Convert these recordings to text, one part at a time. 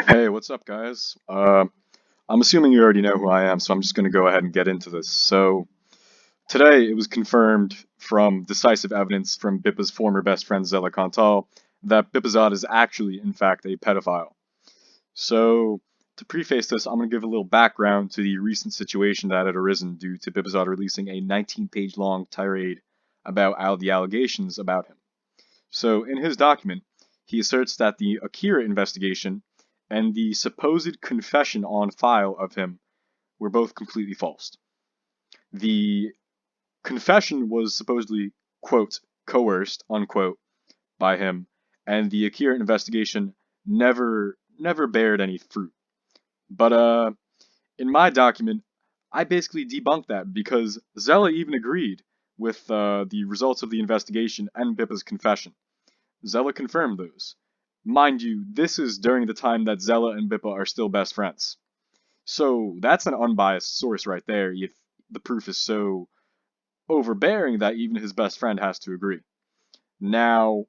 Hey, what's up, guys? I'm assuming you already know who I am, so I'm just going to go ahead and get into this. So, today it was confirmed from decisive evidence from Bippa's former best friend Zella Cantal that Bipazod is actually, in fact, a pedophile. So, to preface this, I'm going to give a little background to the recent situation that had arisen due to Bipazod releasing a 19-page long tirade about all the allegations about him. So, in his document, he asserts that the Akira investigation and the supposed confession on file of him were both completely false. The confession was supposedly, quote, coerced, unquote, by him, and the Akira investigation never bared any fruit. But in my document, I basically debunked that because Zella even agreed with the results of the investigation and Bippa's confession. Zella confirmed those. Mind you, this is during the time that Zella and Bippa are still best friends. So that's an unbiased source right there if the proof is so overbearing that even his best friend has to agree. Now,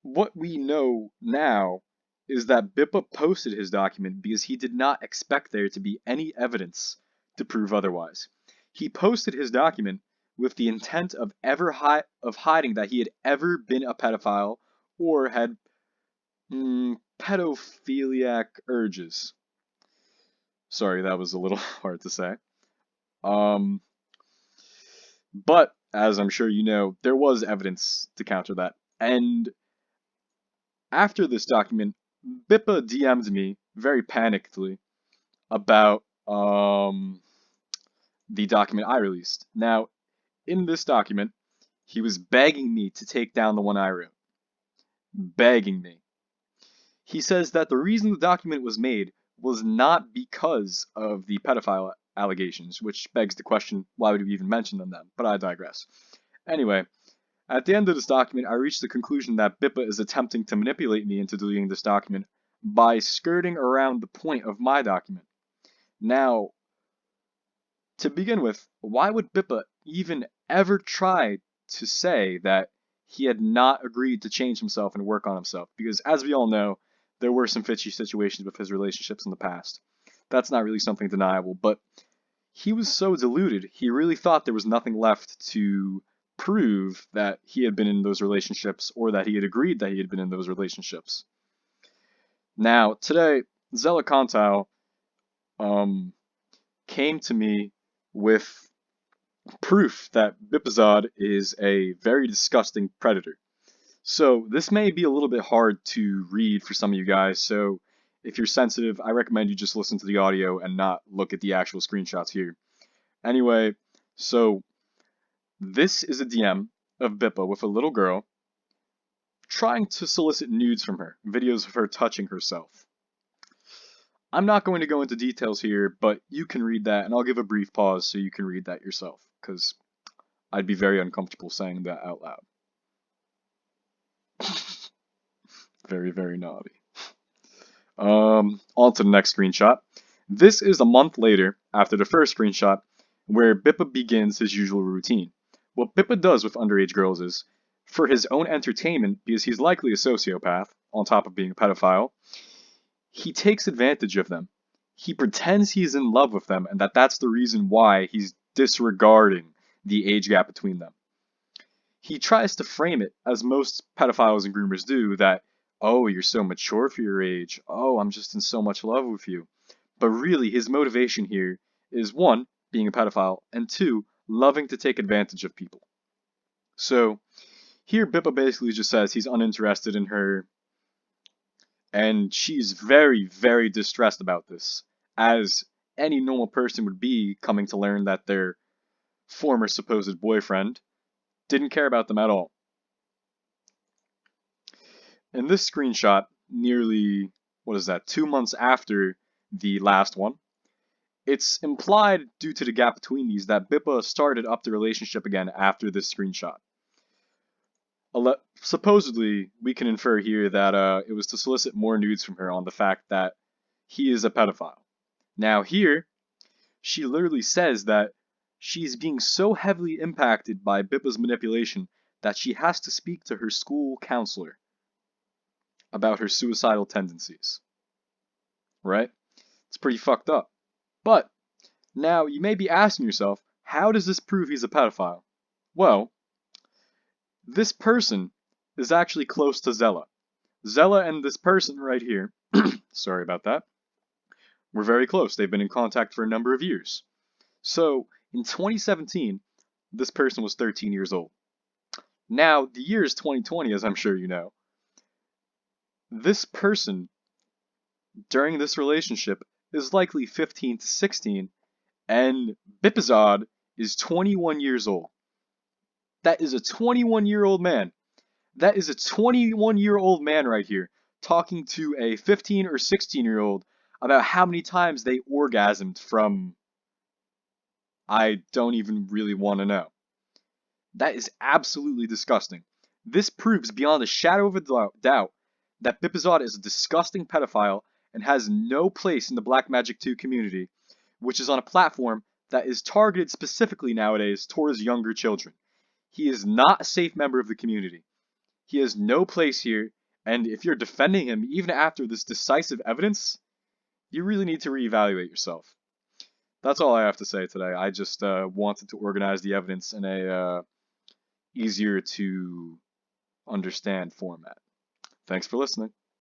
what we know now is that Bippa posted his document because he did not expect there to be any evidence to prove otherwise. He posted his document with the intent of hiding that he had ever been a pedophile or had pedophiliac urges. Sorry, that was a little hard to say. Um, but as I'm sure you know, there was evidence to counter that. And after this document, Bippa DM'd me very panickedly about the document I released. Now, in this document, he was begging me to take down the one I wrote. Begging me. He says that the reason the document was made was not because of the pedophile allegations, which begs the question, why would we even mention them then? But I digress. Anyway, at the end of this document, I reached the conclusion that Bippa is attempting to manipulate me into deleting this document by skirting around the point of my document. Now, to begin with, why would Bippa even ever try to say that he had not agreed to change himself and work on himself? Because as we all know, there were some fishy situations with his relationships in the past. That's not really something deniable, but he was so deluded, he really thought there was nothing left to prove that he had been in those relationships or that he had agreed that he had been in those relationships. Now, today, Zella Kontau um, came to me with proof that Bipazod is a very disgusting predator. So this may be a little bit hard to read for some of you guys, so if you're sensitive, I recommend you just listen to the audio and not look at the actual screenshots here. Anyway, so this is a DM of Bippa with a little girl trying to solicit nudes from her, videos of her touching herself. I'm not going to go into details here, but you can read that, and I'll give a brief pause so you can read that yourself, because I'd be very uncomfortable saying that out loud. Very, very naughty. On to the next screenshot. This is a month later, after the first screenshot, where Bippa begins his usual routine. What Bippa does with underage girls is, for his own entertainment, because he's likely a sociopath, on top of being a pedophile, he takes advantage of them. He pretends he's in love with them and that that's the reason why he's disregarding the age gap between them. He tries to frame it, as most pedophiles and groomers do, that, oh, you're so mature for your age. Oh, I'm just in so much love with you. But really, his motivation here is one, being a pedophile, and two, loving to take advantage of people. So here, Bippa basically just says he's uninterested in her, and she's very, very distressed about this, as any normal person would be coming to learn that their former supposed boyfriend didn't care about them at all. In this screenshot, nearly, 2 months after the last one, it's implied due to the gap between these that Bippa started up the relationship again after this screenshot. Supposedly, we can infer here that it was to solicit more nudes from her on the fact that he is a pedophile. Now here, she literally says that she's being so heavily impacted by Bippa's manipulation that she has to speak to her school counselor about her suicidal tendencies. right? It's pretty fucked up. But now you may be asking yourself, how does this prove he's a pedophile? Well, this person is actually close to Zella. Zella and this person right here, sorry about that, were very close. They've been in contact for a number of years. So in 2017, this person was 13 years old. Now, the year is 2020, as I'm sure you know. This person, during this relationship, is likely 15 to 16, and Bipazod is 21 years old. That is a 21-year-old man. That is a 21-year-old man right here talking to a 15 or 16-year-old about how many times they orgasmed from, I don't even really want to know. That is absolutely disgusting. This proves beyond a shadow of a doubt that Bipazod is a disgusting pedophile and has no place in the Black Magic 2 community, which is on a platform that is targeted specifically nowadays towards younger children. He is not a safe member of the community. He has no place here, and if you're defending him even after this decisive evidence, you really need to reevaluate yourself. That's all I have to say today. I just wanted to organize the evidence in a easier to understand format. Thanks for listening.